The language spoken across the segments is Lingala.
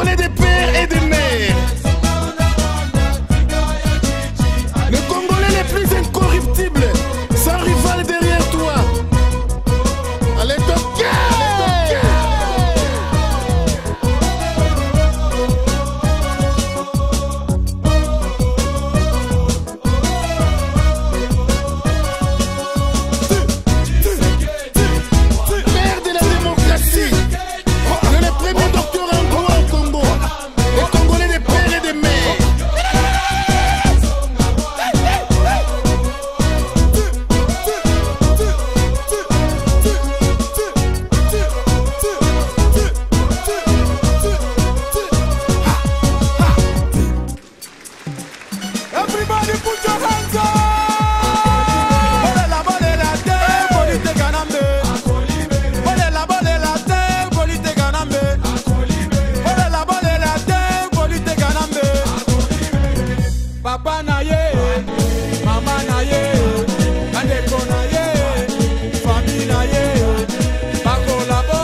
Congolais des pères et des mères. Le Congolais le plus incorruptible, sans rival derrière toi. Allez, toquer! Père de la démocratie, le premier docteur en droit au Congo. Les Congolais des pères et des mères. Everybody put your hands up! Bolela terre, polite ganambe. Bolela terre, polite ganambe. Bolela terre, polite ganambe. Papa na ye, mama na ye, andeko na ye, famille na ye, bakolabo,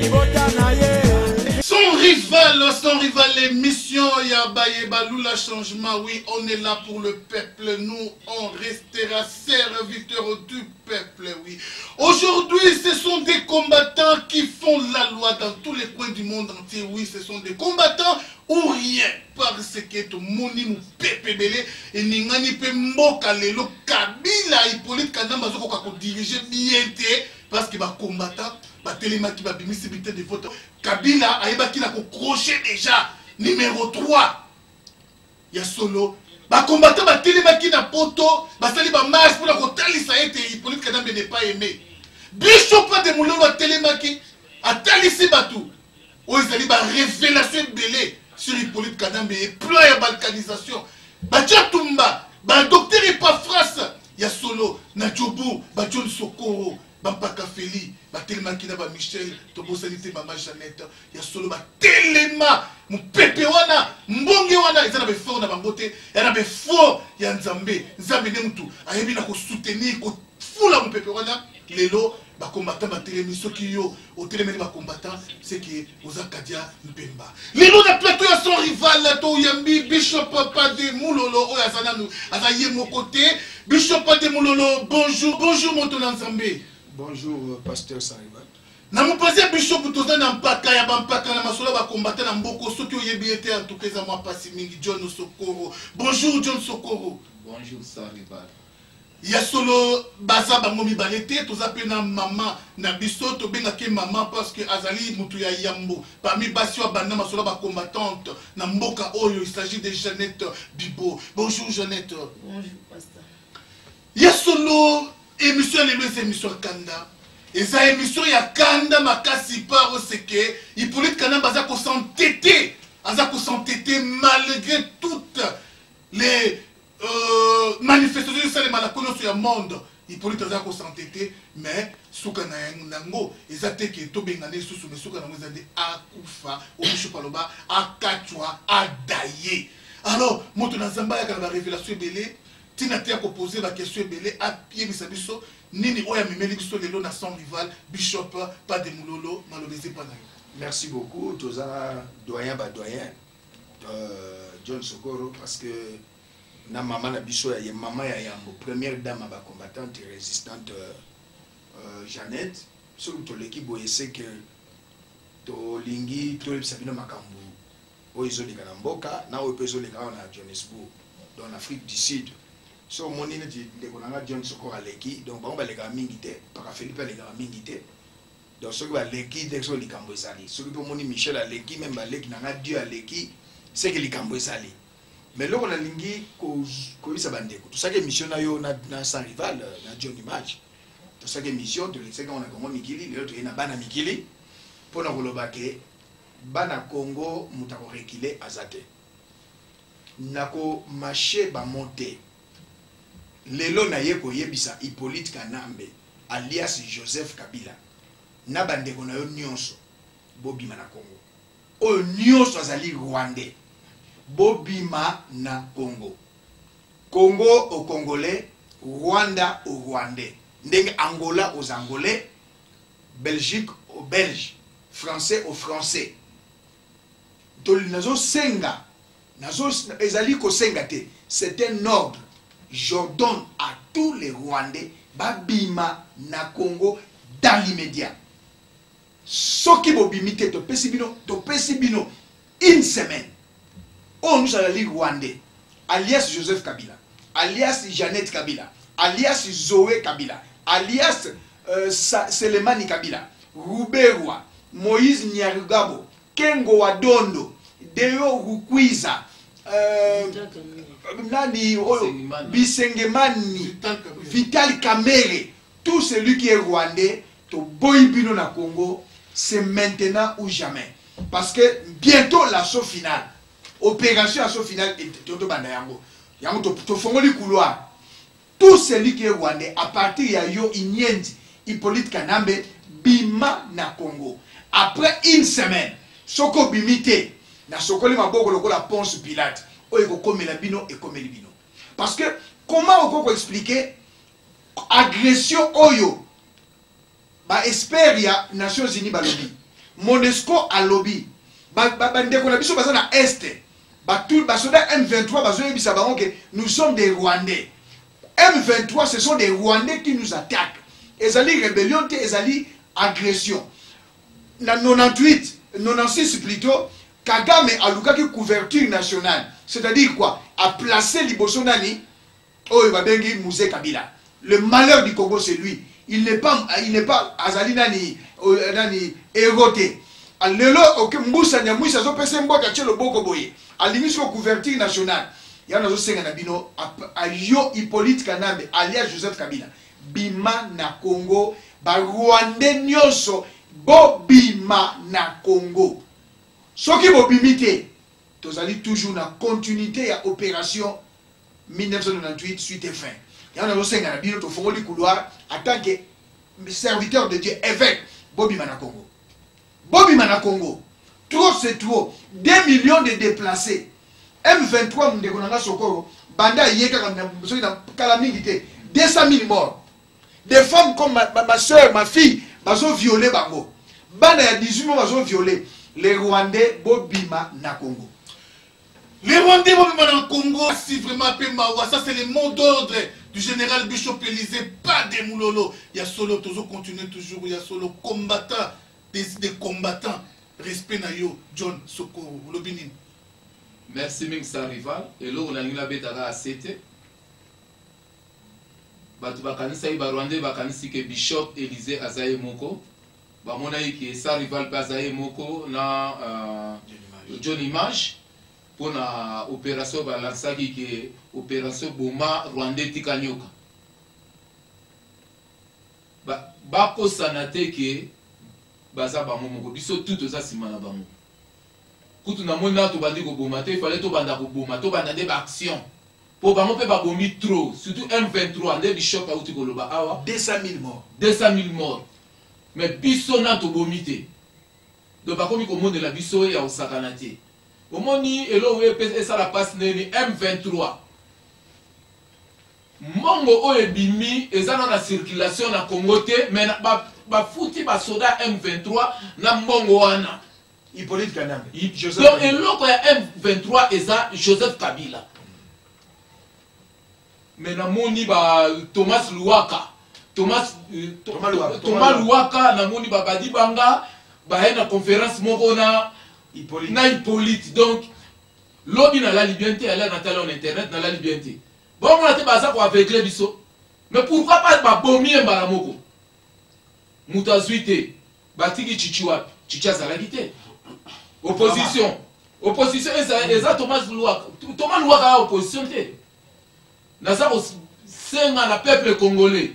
ibota na ye. Son rival, l'émission Yabaye Baloula Changement. Oui, on est là pour le peuple. Nous, on restera serviteurs du peuple. Oui. Aujourd'hui, ce sont des combattants qui font la loi dans tous les coins du monde entier. Oui, ce sont des combattants ou rien. Parce que tout le monde nous pépébélé et n'ingani pe mboka lelo Kabila Hippolyte Kanamba zoko kako diriger bien parce que ba combattant ba téléma qui ba bimisibité de vote. Kabila aïba qui n'a qu'au crochet déjà numéro 3. Ya solo ba combattant ba téléma qui n'a poto ba sali ba marche pour la kotali ça été Hippolyte Kanamba n'est pas aimé. Bishop de Moulolo a téléma qui a talisi batou. Oh ils allaient ba révélation belé sur Hippolyte Kanamba et plan ya balkanisation. Ba Tumba ba docteur et pas France. Ya solo na Djobu ba John Sokoro. Bampaka Feli, ba tellement qui n'a pas Michel, Tobo Salité, Maman Jeannette, ya solo ba tellement, mon pépé wana, mbonge wana, ils en avaient fort dans ma beauté, ils en avaient fort, ya Nzambe, Nzambe Nemtu, ayebi na ko soutenir, ko fula mon pépé wana, lelo, ba combattant, ba télémi, ceux qui yo, au télémi, ba combattant, c'est qui, aux Akadia, Mpemba. Lelo na plateau, ya son rival, to Yambi, Bishop Papa de Moulolo, oh ya Zananou, azaye mon côté, Bishop Papa de Moulolo, bonjour, bonjour mon ton Nzambe. Bonjour, pasteur Sarival. Na mopasi Bishop toza na mpaka ya bampaka na masolo ba combattre na mboko soki oyebi ete en tout cas za moi pasi mingi John Sokoro. Bonjour John Sokoro. Bonjour Sarival. Ya solo baza bango mibale te toza pe na maman na biso to benga ke maman parce que azali mutu ya yambo parmi basi wa banda masolo ba combattante na mboka oyo il s'agit de Jeannette Bibo. Bonjour Jeannette. Bonjour pasteur. Ya solo émission les émissions Kanda. Et ça émission ya Kanda makasi par c'est que Hippolyte Kanamba za ko s'entêter, malgré toutes les manifestations ça les malakono sur le monde. Hippolyte za ko s'entêter mais suka na nango ezate ke to bengane susu mais suka na ngo ezade akufa o bishopaloba akatwa adaye. Alors moto na zamba ya kana révélation belé tina te ko poser la question belé a pied bisabiso nini oya memeli biso lelo na son rival Bishop pas de Moulolo malobézé pas na yo. Merci beaucoup toza doyen John Sokoro parce que na maman na biso ya maman ya yambo première dame ba combattante résistante Jeannette sur to l'équipe boyese que to lingi to le sabino makambu o izoli kana mboka na o peso le kana na Johannesburg dans l'Afrique du Sud. So moni na di konanga John Sokoro aleki donc ba lega mingite para Philippe lega mingite donc so ba leki dexo likambo ezali so ko moni Michel aleki même ba leki nanga Dieu aleki c'est que likambo ezali mais loko na lingi ko isa bandeko to sake mission na yo na sans rival na John Image to sake mission to leseka on a Congo mikili lelo to ina bana mikili pona koloba ke bana Congo mutako rekile azate nako marché ba monter lelo na yeko yebisa Hippolyte Kanamba alias Joseph Kabila na bandeko na yo nyonso bobima na Congo o nyonso azali rwandais bobima na Congo Congo au congolais Rwanda au rwandais ndenge Angola aux angolais Belgique aux belges français aux français nazo senga nazo ezali ko senga te, c'est un ordre. J'ordonne à tous les Rwandais babima na Congo dans l'immédiat. Soki bobimite to pesibino une semaine. On nous a dit Rwandais, alias Joseph Kabila, alias Jeannette Kabila, alias Zoé Kabila, alias Selemani Kabila, Ruberwa, Moïse Nyarugabo, Kengo Wadondo, Deo Rukwiza, Bisengemani, Vital Kamere, tout celui qui est rwandais, to boybino na Congo, c'est maintenant ou jamais. Parce que bientôt l'assaut final, opération assaut final, tout celui qui est rwandais, à partir de Yo Inyendi, Hippolyte Kanambe, Bima na Congo. Après une semaine, Soko Bimite, na Sokoli Maboko Lokola Ponce Pilate, Oeko Komela Bino et Komeli Bino. Parce que, comment on peut expliquer agression Oyo, ba Esperia, Nations Unies Balobi, Monesco à lobby, ndeko na biso baza na Est, tout basoda M23 bazoye bisa baron que nous sommes des Rwandais. M23 ce sont des Rwandais qui nous attaquent. Ezali rébellion, ezali agression. Na 98, 96 plutôt, Kagame a lukaki couverture nationale. C'est-à-dire quoi? A placé Liboso Nani, oh Babengi Mouzé Kabila. Le malheur du Congo c'est lui. Il n'est pas Azali Nani éroté. Lelo ok Moussa Nyamouissa zo pese mboka tchelo boko boye. Alimi sur couverture nationale. Ya nazo senga na bino a yo Hippolyte Kanambe alias Joseph Kabila. Bima na Congo, ba Rwandais nyonso bo bima na Congo. Soki bo bimite, tozali toujours na continuité ya opération 1998 suite et fin. Ya nazo senga na bino to fongoli couloir en tant que serviteur de Dieu évêque bo bima na Congo. Bobi Mana Congo, trop c'est trop. 2 millions de déplacés. M23 Mdekonanga Sokoro, Banda Yeka Kalamingite, 200 000 morts. Des femmes comme ma soeur, ma fille, bazo violé Bango. Banda ya 18 mois bazo violé. Les Rwandais Bobima na Congo. Les Rwandais Bobima na Congo, si vraiment Pemawa, ça c'est le mot d'ordre du général Bishop Élysée, pas des moulolo. Il y a solo, toujours continuer toujours, il y a solo combattant. Des combattants, respect na yo, John Soko Lobinin. Merci Mingsa Rival. Et là, on a eu la bête à 7. Batu bakanisa iba Rwanda bakanisi ke Bishop Élysée Azaye Moko. Ba mona ki sa rival Azaye Moko na John Image pour na opération balansa ki opération Boma Rwanda Tikanyoka. Ba ko sanate ke baza bango moko biso tout ça simana bango kutu na mona to bandi ko boma te fallait to banda ko boma to banda de action po bango pe ba bomi trop surtout M23 nde Bishop auti ko loba awa 200 000 morts mais biso na to bomite do ba komi ko monde la biso ya osakana te omoni elo we pe ça la passe neni M23 mongo o ebimi ezana na circulation na Congo te mais ba fouti ba soda M23 na mbongo wana Hippolyte Kanambe donc eloko ya M23 eza Joseph Kabila mais na moni ba Thomas Luwaka na moni ba badi banga ba na conférence moko na Hippolyte donc lobi na la liberté ala na tala on internet na la liberté bon on a te baza ko aveugle biso mais pourquoi pas ba bomie mbala moko Mutazuite, Batiki Chichiwap, Chicha Zalagite. Opposition. Opposition, eza Thomas Luwaka. Thomas Luwaka a opposition te. Naza senga na peuple congolais.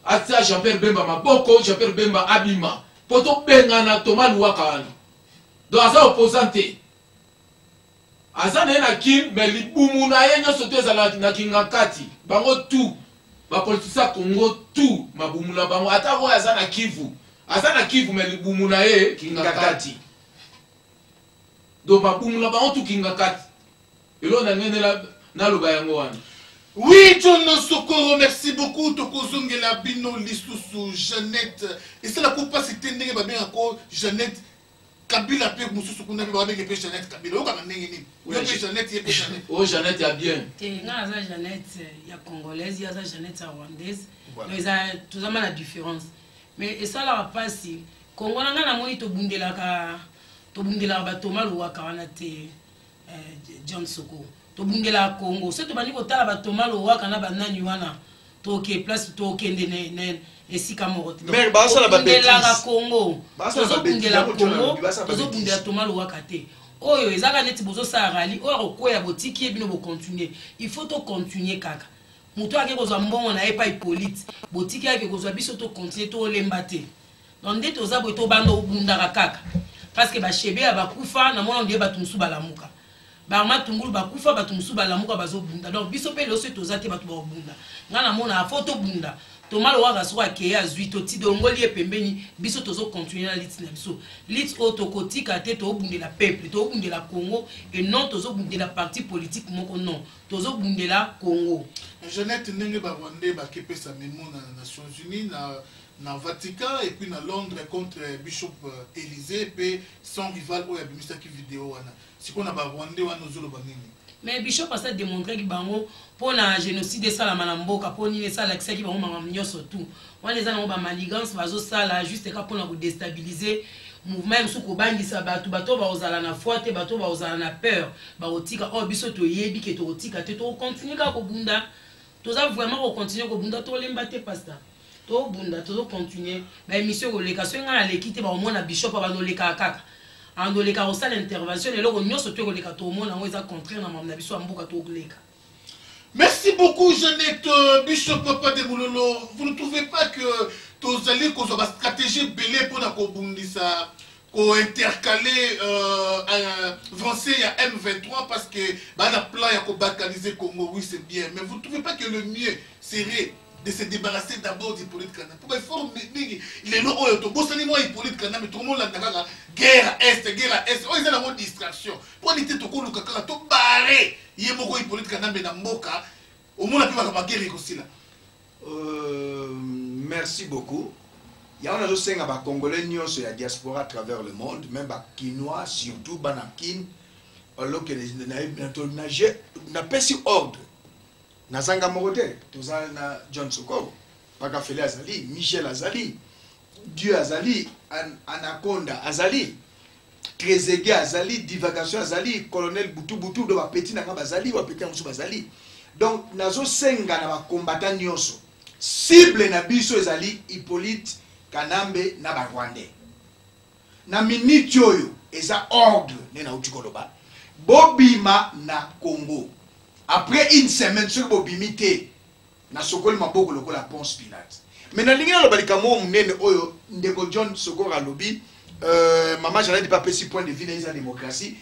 Atia Jean-Pierre Bemba Maboko, Jean-Pierre Bemba Abima. Poto benga na Thomas Luwaka. Donc aza opposant te. Aza na kin, mais libumu na yenyo sote na kingakati. Bango tout. Ba politicien Congo tout mabumuna bango atako azana Kivu mais libumuna ye kingakati donc mabumuna bango tout kingakati elo na ngene na loba yango wana. Oui, John Sokoro, merci beaucoup. Tokozongela bino lisusu Jeannette. Et c'est la coupe pas c'était ndenge ba bien encore Jeannette Kabila pe mususu kuna pe ba pe Jeannette Kabila oka ndenge nini yo pe Jeannette ye pe Jeannette oh Jeannette ya bien nga za Jeannette ya congolaise ya za Jeannette ya rwandaise mais ça tout ça la différence mais et ça la passe Congo nga na moni to bundelaka bato maluwaka wana te John Soko to bundela Congo c'est to bani ko tala bato maluwaka na banani wana to ke place to kende ne esika moko mais basa la bundela Congo to bundela Congo to bundela to maluwaka te oyo ezaka neti bozo sa rali oyo ko ya botiki ebino bo continuer il faut to continuer kaka muto ake kozwa mbongo na epa Hippolyte botiki ake kozwa biso to continuer to lemba te donc nde toza boye to bando obundaka kaka parce que bashebe ya bakufa na mona ndiye bato musu balamuka bamatungulu bakufa bato musu balamuka bazobunda donc biso pe loso toza te bato babunda nga na mona foto bunda tomalo waka so akeya azwi to ti dongoli epembeni biso tozo continuer na lit na biso lit otokotika te to bundela peuple to bundela Congo et non tozo bundela parti politique moko non tozo bundela Congo. Jeannette ndenge ba Rwanda ba kepesa memo na Nations Unies na Vatican et puis na Londres contre Bishop Élysée pe son rival oya bimisa ki vidéo wana sikona ba Rwanda wana ozolo ba nini mais Bishop a démontré que bango pour na génocide ça la malamboka pour ni ça l'accès qui bango mangam nyoso tout on les a ba maligance bazo ça là juste ka pour na déstabiliser mouvement même soko bangisa bato ba ozala na foi te bato ba ozala na peur ba otika oh biso to yebi ke to otika te to continuer ka ko bunda to za vraiment ko continuer ko bunda to lemba te pasteur to bunda to continuer ba émission ko leka so nga lekite ba omona Bishop ba no leka kaka ando leka osala intervention et loko nyoso to ko leka to omona ngo eza contraire na mamna biso ambuka to leka. Merci beaucoup Jeannette Bishop Papa de Moulolo. Vous ne trouvez pas que tous allez qu'on soit stratégie belé pour la kobundisa ko intercaler avancer à M23 parce que bah la plan ya ko balkaniser Congo oui c'est bien mais vous ne trouvez pas que le mieux serait de se débarrasser d'abord d'Hippolyte Kana pour faire les lots to bosani moi Hippolyte Kana mais tout le monde la guerre est oh ils ont la distraction pour éviter to ko lukaka to barrer yemoko Hippolyte Kana na mboka au moins la plus va guerre aussi là. Merci beaucoup. Il y a un autre ba congolais nyonso ya diaspora à travers le monde même ba kinois surtout banakin alors que les na pesi ordre nazanga morote tozala na John Soko paka Fele azali Michel azali Dieu azali Anaconda azali Trezege azali divagation azali colonel Butu do ba petit na bazali ba petit musu bazali donc nazo senga na ba combattant nyonso cible na biso ezali Hippolyte Kanambe na ba Rwandais na minute oyo eza ordre nena utikoloba bobima na Congo après une semaine sur bobimité na sokoli maboko lokola Ponce Pilate mais na lingina lo balika mo munene oyo ndeko John Soko alobi maman Jeannette pas pesi point de vue na démocratie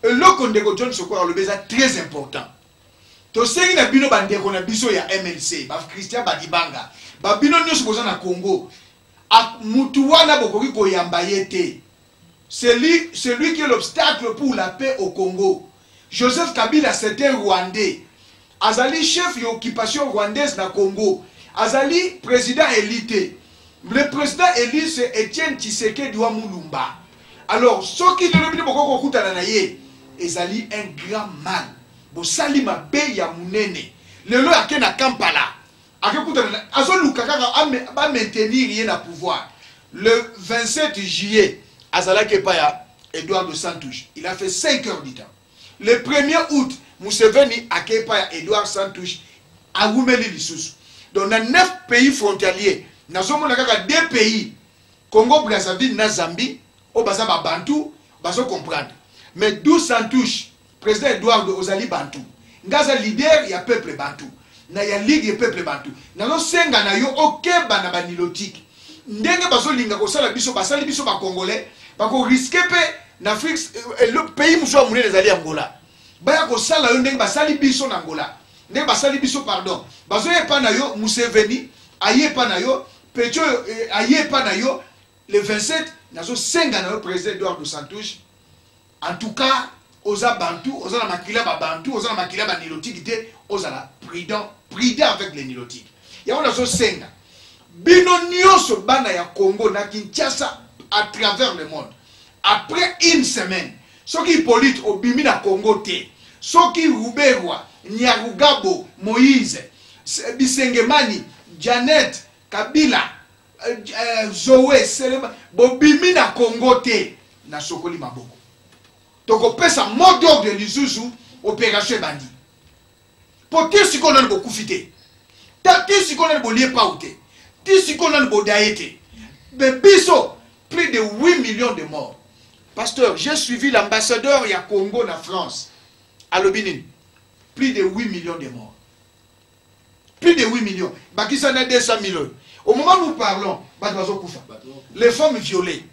loko ndeko John Soko alobi ça très important to sengi na bino bandeko na biso ya MLC ba Christian Badibanga ba bino nyoso boza na Congo mutu wana bokoki koyamba yete celui qui est l'obstacle pour la paix au Congo. Joseph Kabila c'était Rwandais. Azali chef de l'occupation rwandaise na Congo. Azali président élité. Le président élu c'est Etienne Tshisekedi wa Mulumba. Alors ce qui est le boko kutana na ye ezali un grand mal. Bo salima be ya munene. Lelo akena Kampala. Akekutana azoluka kaka ba maintenir ye na pouvoir. Le 27 juillet Azala Kepaya, Edouard de Santouche, il a fait 5 heures du temps. Le 1er août, Museveni a Kepaya, Edouard Santouche, a Goumeli Lissous. Donc, dans 9 pays frontaliers, nous avons 2 pays, Congo, Brazzaville, Zambie, au Bazaba Bantou, Bazo comprendre. Mais d'où Santouche, président Edouard de Ozali Bantou, Ngaza leader, il y a peuple Bantou. Il y a ligue, il y a peuple Bantou. Nous avons 5 ans, aucun banabanilotique. Ndenge bazo linga ko sala biso basali biso ba congolais ba ko risquer pe na Afrique le pays muso amune les ali Angola ba ko sala yo ndenge basali biso na Angola ndenge basali biso pardon bazo yepa na yo Museveni ayepa na yo Pecho ayepa na yo le 27 nazo senga na yo président Edouard de Santouche en tout cas oza bantu oza na makila ba bantu oza na makila ba nilotique te oza la prudent avec les nilotiques ya on nazo senga bino nyonso bana ya Congo na Kinshasa à travers le monde après une semaine soki Hippolyte obimi na Congo te soki Ruberwa Nyarugabo Moïse Bisengemani Janet Kabila Zoé Selema bobimi na Congo te na sokoli maboko toko pesa mot d'ordre de Lisuzu opération bandi pour te si qu'on a beaucoup fité te si qu'on a bolie pas ou te si qu'on a bodaïté bebiso plus de 8 millions de morts. Pasteur, j'ai suivi l'ambassadeur ya Congo na France à Lobinin. Plus de 8 millions de morts. Plus de 8 millions. Bakisa na 200 millions. Au moment où nous parlons, les femmes violées.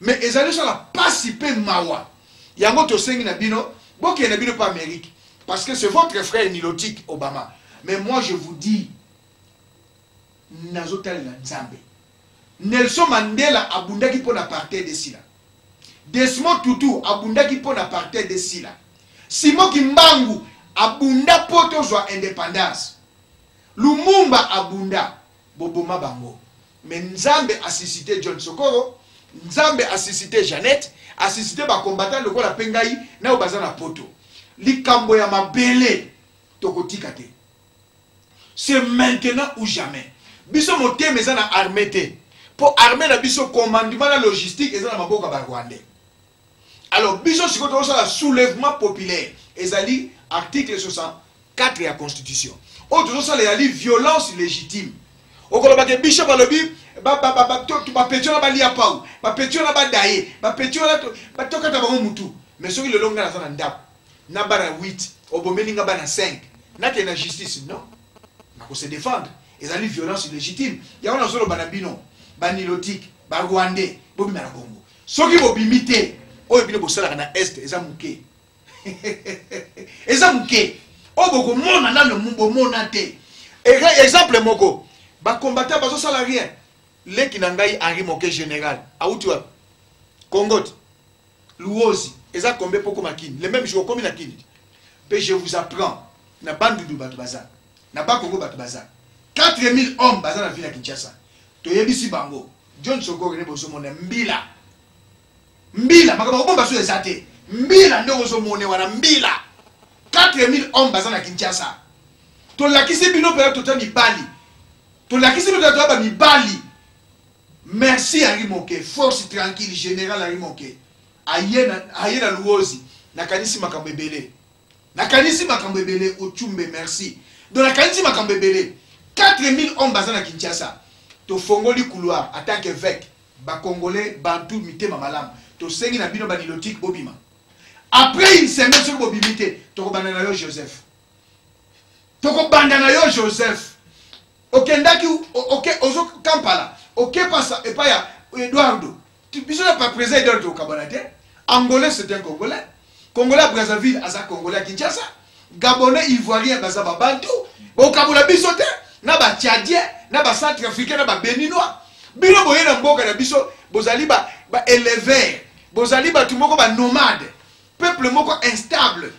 Mais ils allaient sur la participer mawa. Yango to sengi na bino, boki na bino pas Amérique parce que c'est votre frère nilotique Obama. Mais moi je vous dis nazotal na Nzambe. Nelson Mandela abundaki pour l'apartheid de Sila. Desmond Tutu abundaki pour l'apartheid de Sila. Simon Kimbangu abunda pour tozwa indépendance. Lumumba abunda boboma bango. Mais Nzambe a suscité John Sokoro, Nzambe a suscité Jeannette, a suscité ba combattant lokola Pengai na obazana poto. Likambo ya mabele tokotika te. C'est maintenant ou jamais. Biso moté mezana armée te. Pour armer la biso commandement la logistique et ça na maboka ba Rwandais. Alors biso sikoto ça soulèvement populaire ezali article 64 de la constitution. Autre ça les violence légitime. Okoloba ke biso balobi ba petio na ba lia pau, ba petio na ba daye, ba petio na ba toka ta ba mutu. Mais soki le longa na za na ndap. Na ba na 8, obomeni nga ba na 5. Na ke na justice non. Na ko se défendre. Ezali violence légitime. Ya wana solo banabino. Banilotique, ba Rwandais, bobi na Congo. Soki bobimité, oyo bino bosala na est, eza muke. Eza muke. O boko mona na le mumbo mona te. Exemple moko, ba combattant bazo sala rien. Leki na ngai Henri Moke général, auti wa Congo. Luozi, eza kombe poko makini. Le même jour comme na kini. Pe je vous apprends na bandudu batu baza. Na ba Congo batu baza. 4000 hommes baza na ville ya Kinshasa. Toyebisi bango John Sokoro ne boso mona mbila makaba bomba so ezate mbila ndo boso mona wana mbila 4000 hommes bazana Kinshasa to lakisi bino pe to tani bali to lakisi bino to ba mi bali merci Henri Moke force tranquille général Henri Moke ayena luozi na kanisi makambo ebele ochumbe merci donc na kanisi makambo ebele 4000 hommes bazana Kinshasa to fongoli couloir en tant qu'évêque ba congolais bantu mitema malam to sengi na bino banilotique bobima après une semaine sur bobimité to ko bandana yo Joseph okendaki OK ozo Kampala OK passa et pas ya Eduardo tu biso na pas présent Eduardo au Kabonate angolais c'est un congolais Brazzaville aza congolais à Kinshasa gabonais ivoirien baza bantu au Kabula biso te na ba tchadien na ba centrafricain na ba béninois bino boye na mboka na biso bozali ba éleveur bozali ba tumoko ba nomade peuple moko instable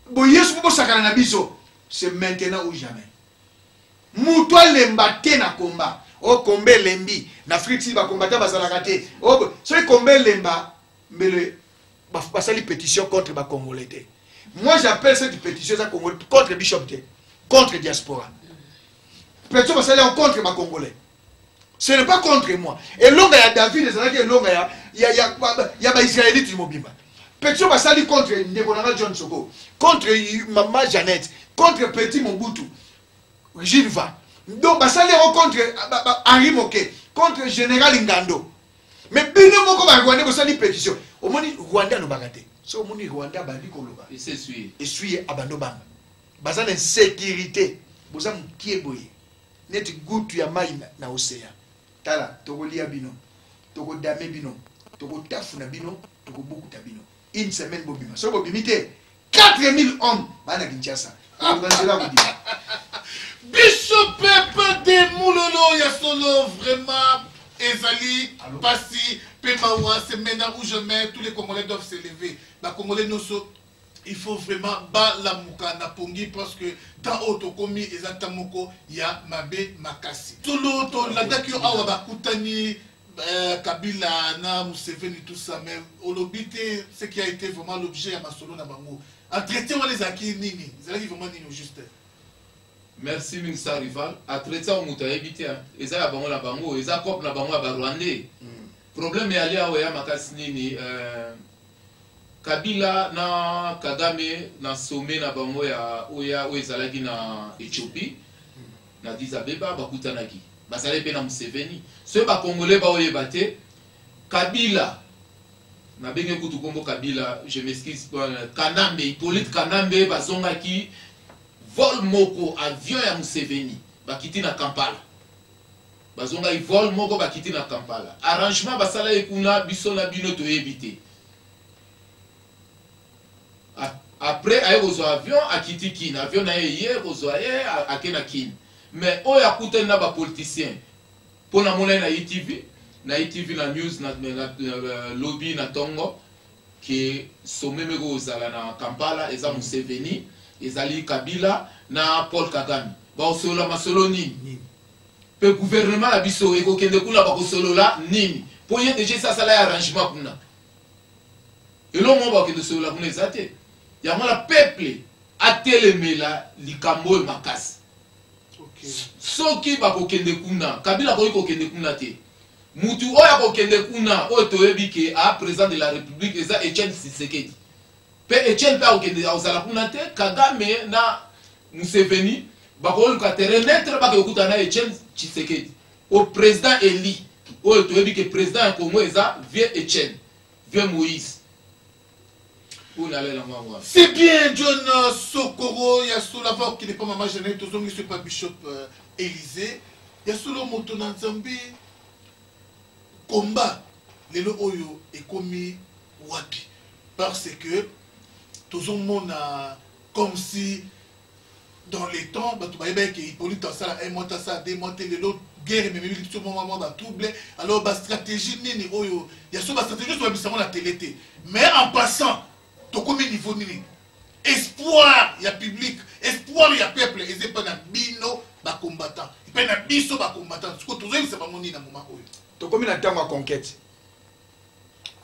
boye su bo sakana na biso c'est maintenant ou jamais muto lemba te na komba o kombe lembi na friti ba kombata bazalaka te o so kombe lemba mbele ba sali pétition contre ba congolais te. Moi j'appelle cette pétition ça contre Bishop te contre diaspora. Pétition ba sali contre ma congolais. Ce n'est pas contre moi. Et longa ya David ezalaki longa ya ba Israélite mobimba. Pétition ba sali contre Ndebonanga John Soko, contre Maman Jeannette, contre Petit Mobutu, Gilva. Donc ba sali contre Henri Moke, contre Général Ngando. Mais bino moko ba Rwanda ba sali pétition. Omoni Rwanda no bagate. So omoni Rwanda bandi koloba. Essuie abando banga. Bazana sécurité. Boza mkie boye. Net gutu ya mai na océan. Tala tokolia bino. Toko dame bino. Toko tafuna bino, toko bokuta bino. Une semaine bobima. So bobimité 4000 hommes bana Kinshasa. Bishop Pepe de Moulolo ya solo vraiment ezali pasi pemawa c'est maintenant où jamais tous les Congolais doivent s'élever. La Congolais noso il faut vraiment ba la muka na pongi parce que tant auto komi ezatamoko ya mabe makasi. Solo to la dakio awa ba kutani Kabila, na Museveni, tout ça, mais au lobby, ce qui a été vraiment l'objet à Masolo Nabango. À traiter les acquis, Nini. C'est là qui vraiment Nini juste. Merci, Mingsa Rival. À traiter, on m'a évité. Et ça, la bango, la bango. Et ça, cop, la bango, la Rwandais. Problème est allé à Oya Makas Nini. Kabila, na Kagame, na sommet, na bango, ya Oya, Oezalagi, na Éthiopie. Na Dizabeba, Bakutanaki. Basale pe na Museveni. Ceux ba Congolais ba oyebate Kabila. Na benge kutu kombo Kabila, je m'excuse Kanambe, Hippolyte Kanambe bazonga ki vol moko avion ya Museveni bakiti na Kampala. Bazonga i vol moko bakiti na Kampala. Arrangement basala ekuna biso na bino to éviter. Après ayo zo avion akiti kin, avion na hier zo aye akena kin. Mais on a écouté na ba politicien pour na mona na ITV na news na lobby na Tongo que sommet mego zala na Kampala eza Museveni ezali Kabila na Paul Kagame ba solo masolo nini pe gouvernement la biso eko kende kula ba solo la nini pour y déjà ça sala arrangement kuna et lo mo ba ke de solo la kuna ezate ya mala peuple atelemela likambo makasi. Soki bakokende kuna Kabila koyi kokende kuna te mutu oya kokende kuna oyo toyebi ke a président de la République eza Etienne Tshisekedi pe Etienne pe okende ozala kuna te Kagame na Museveni bakoluka te renaître bakokuta na Etienne Tshisekedi au président Eli oyo toyebi ke président ya Congo eza vieux Etienne vieux Moïse. C'est bien, John Sokoro, il y a Sola qui n'est pas maman Jeannette, tout le monde pas Bishop Élysée, il y a Solo Motonan Zambi, combat, les Oyo est commis Wapi. Parce que tout le monde a comme si dans les temps, Hippolyte a monté ça, démonté les autres guerres, mais tout le monde a troublé. Alors, la stratégie, il y a une stratégie sur la télé. Mais en passant, to comme niveau nini espoir ya public espoir ya peuple et c'est pas na bino ba combattant et pas na biso ba combattant ce que tout ça ba moni na moment oyo to comme na tango conquête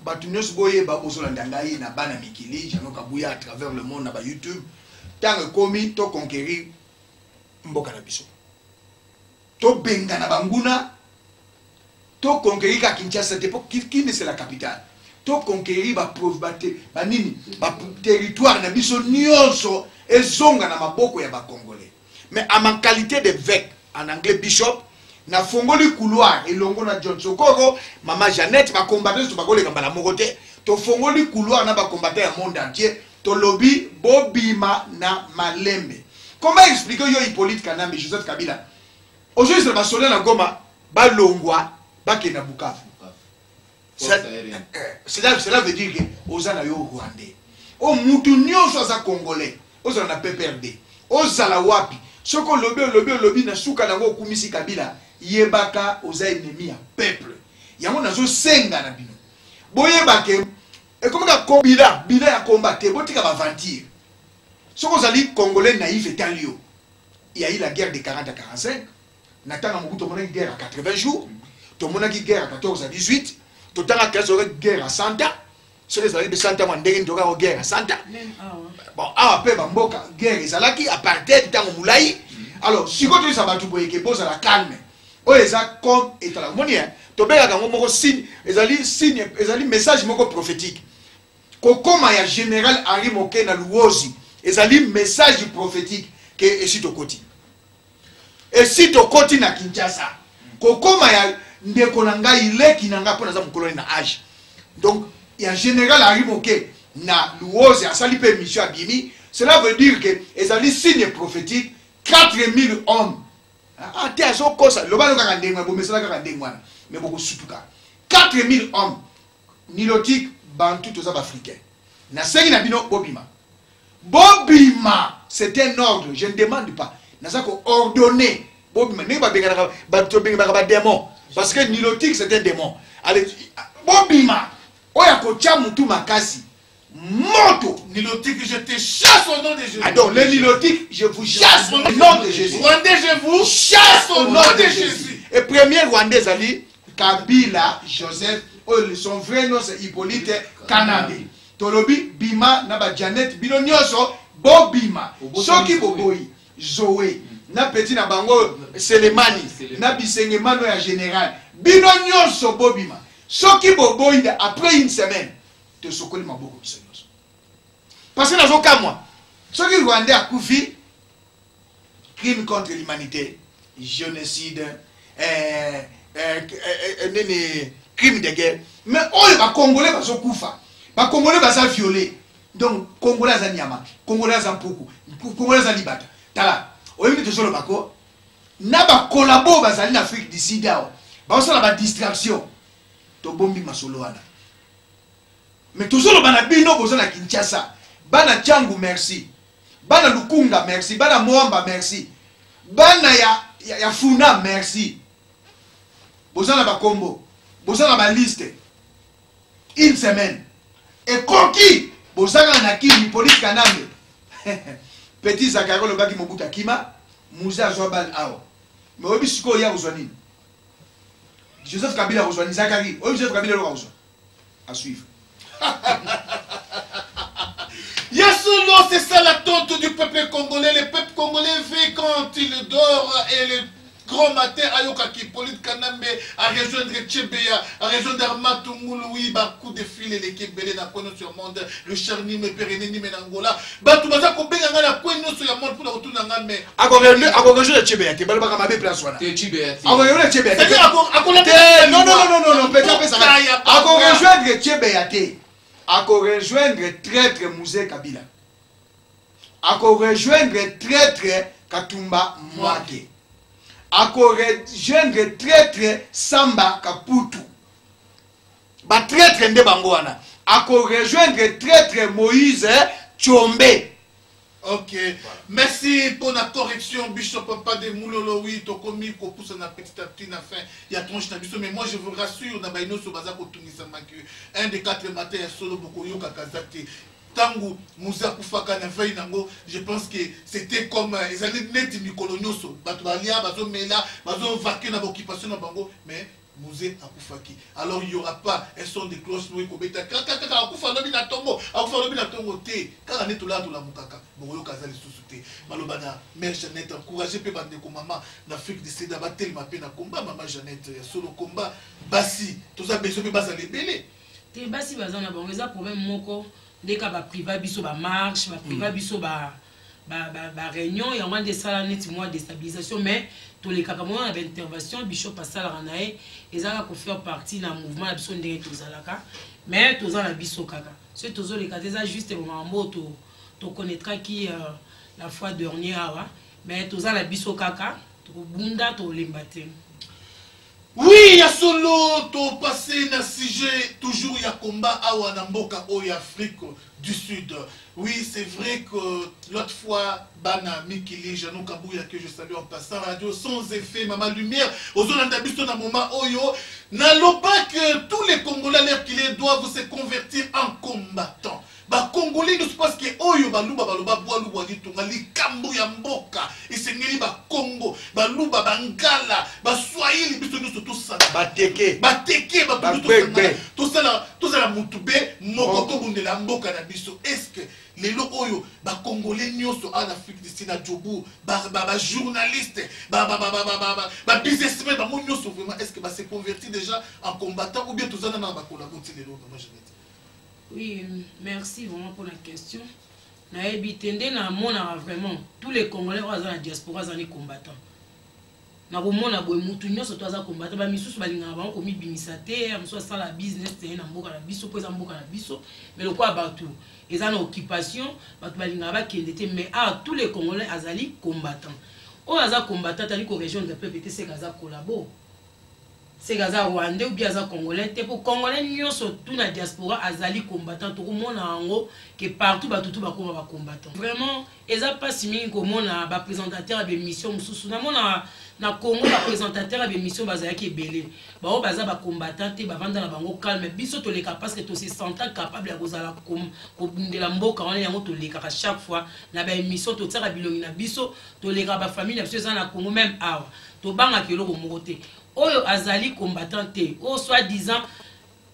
batu nyos boye ba bosola ndangai na bana mikili jano kabuya à travers le monde na ba YouTube tango komi to conquérir mboka na biso to benga na banguna to conquérir ka Kinshasa te pour qui c'est la capitale to conquérir ba pauvreté ba nini ba territoire na biso nyonso ezonga na maboko ya ba congolais mais à ma qualité d'évêque en anglais bishop na fongoli couloir elongo na John Sokoro mama Jeannette ba combattre to ba koleka mbala moko te to fongoli couloir na ba combattre ya monde entier to lobby bobima na malembe. Comment expliquer yo Hippolyte Kanambe Joseph Kabila aujourd'hui c'est ba soler na Goma ba longwa ba ke na Bukavu. Cela veut dire que Ozana yo Rwandais. O mutu nyonso za Congolais. Ozana na PPRD. Ozala wapi. Soko lobby na suka na ngo kumisi Kabila. Yebaka oza ennemi ya peuple. Yango nazo senga na bino. Boyebake et comme ka Kabila ya combattre botika ba ventir. Soko zali Congolais naïf et talio. Il y a eu la guerre de 40 à 45. Natanga Mobutu mona guerre à 80 jours. To mona guerre à 14 à 18. Tout à l'heure, guerre à 100 ans. Si vous avez 100 ans, vous avez une guerre à 100 ans. Bon, après, guerre est là qui apartheid dans le moulay. Alors, si vous avez tout pour que vous la calme, vous avez comme état la monnaie. Vous avez un signe, vous avez message prophétique. Comme il y a général Henri Moké na Luozi, vous avez message prophétique que est si au côté. Et si au côté na Kinshasa, comme il y a ndekonanga ile kinanga pona za mkoloni na âge. Donc il y a général Arimoke na Luozi asali pe mission abimi, cela veut dire que ezali signe prophétique 4000 hommes. Ah te aso kosa lo ba lokanga ndengwa bo mesala kaka ndengwana mais beaucoup sutuka 4000 hommes nilotique bantu toza ba africain. Na sengi na bino bobima. Bobima, c'est un ordre, je ne demande pas. Naza ko ordonner bobima ne ba benga ba to benga ba démon. Parce que nilotique c'est un démon. Allez, Bobima, oya kocha mutu makasi. Moto. Nilotique, je te chasse au nom de Jésus. Ah donc, le nilotique, je vous chasse au nom de Jésus. Rwandais, je vous chasse au nom de Jésus. Et premier Rwandais, Ali, Kabila Joseph, son vrai nom c'est Hippolyte Kanambe. Tolobi Bima Naba Janet Bino Nyoso Bobima. Soki Boboyi Zoé na petit na bango Selemani na bisengemano ya général. Bino Nyoso Bobima. Soki Boboyi après une semaine te sokoli maboko biso nyoso. Parce que nazo ka moi. Soki Rwandais a koufi crime contre l'humanité, génocide, crime de guerre. Mais oh, les Congolais sont koufa. Les Congolais sont violés. Donc, Congolais sont nyama, Congolais sont poukou, Congolais sont libata. Tala, au lieu de se le bako, n'a pas collaboré avec l'Afrique du Sud. Parce que la distraction, to bombi masoloana. Mais toujours le banabino besoin de Kinshasa, bana Tchangu merci. Bana Lukunga merci, Bana Moamba merci, Bana ya Funa merci. Bozana ba combo, bozana ba liste. Une semaine. Et Koki, bozana na Kimi Hippolyte Kanambe. Petit Zakaro le baki Mobuta Kima, Moussa Zobal Ao. Mais obi siko ya ozwani. Joseph Kabila ozwani Zakari, obi Joseph Kabila lo ozwani. À suivre. Yasolo, c'est ça l'attente du peuple congolais. Le peuple congolais vit quand il dort et le grand matin, Ayokaki, Hippolyte Kanambe, à rejoindre Tchébéa, à rejoindre Armatou Mouloui, Bakou de fil et l'équipe Belé n'a connu sur le monde, Richard Nime, Péréné Nime Nangola, Batou Baza Kobenga n'a connu sur le monde pour le retour d'Angame. À rejoindre Tchébéa, tu vas pas me place. Tchébéa. À rejoindre Tchébéa. Non, peut-être ça va. À rejoindre Tchébéa. À rejoindre traître Mouzé Kabila. À rejoindre traître Katumba Mwake. À rejoindre traître Samba Kaputu. Ba traître Nde Bangoana. À rejoindre traître Moïse Tchombe. Ok, merci pour la correction, Bishop Papa de Moulolo, oui, Tokomi, Kopoussa, na petit à petit, na fin, il y a tronche na biso, mais moi je vous rassure, na baino so baza kotunisa maku, un des 4 matins, solo bokoyo kakazate, tangu, Moussa Koufaka na veille nango, je pense que c'était comme, ils allaient net mikolonyoso, batualia, bazo mela, bazo vaquer na occupation na bango, mais, Mouzé Akoufaki. Alors il n'y aura pas un son de cloche noué Kobeta. Kaka Akoufa lobi na tongo. Akoufa lobi na tongo te. Kaka neto la to la mukaka. Boyo kazali susute. Malobana mère Jeannette encouragé pe bande ko maman d'Afrique du Sud ba tellement pe na combat maman Jeannette solo combat basi. Tout ça besoin pe basa les belé. Te basi bazana bon eza problème moko deka ba priva biso ba marche, ba priva biso ba réunion et on a des salles net mois déstabilisation mais tous les cas comme on a intervention Bishop Pascal Ranae et ça va faire partie d'un mouvement absolu de tous alaka mais tous en abisso kaka c'est tous les cas déjà juste au moment tu connaîtras qui la fois dernière mais tous en abisso kaka tu bunda tu limbate. Oui, ya solo to passé na sujet toujours ya combat awa na mboka o ya Afrique du Sud. Oui, c'est vrai que l'autre fois bana Mikili Janou Kabouya que je salue en passant radio sans effet Maman Lumière aux Olanda biso na moment oyo n'allons pas que tous les Congolais l'air qu'il est doivent se convertir en combattants. Ba Congolais nous pense que oyo baluba baloba boalu wadi tungali kambo ya mboka isengeli ba Congo baluba bangala ba Swahili biso nous tout ça bateke tout ça la mutube moko to bundela mboka na biso. Est-ce que les lo oyo ba Congolais nyoso en Afrique du Sud na Djobu ba journaliste ba businessmen ba nyoso vraiment est-ce que ba se convertir déjà en combattant ou bien tout ça na ba collaborer les lo moi je vais. Oui, merci vraiment pour la question. Vraiment, tous les Congolais dans la diaspora sont des combattants. Na bomona boy mutu nyoso to aza combattant ba misusu balinga ba ko mi bimisate amso sala business te na mboka na biso po za mboka na biso mais le quoi batou ils ont occupation batou balinga ba kendete mais tous les Congolais azali combattants. O aza combattant tali ko région de peuple te c'est gaza collabo. C'est Gaza Rwandais ou bien Gaza Congolais. Pour Congolais, nous sommes tous dans la diaspora, azali combattants. Tout le monde a en gros que partout, tout va combattant. Vraiment, ils n'ont pas si bien comme on a présentateur de mission. Nous na Congo, présentateur de mission qui est belé. Bah, baza ba combattant, ba vendre la bango calme. Biso to les capables que to se sentent capable de gozala comme de la mboka on est en to les à chaque fois na ba émission to tsara bilongi na biso to les ba famille na biso na Congo même awa. tobangaka eloko moko te oyo azali combattant te oyo soi-disant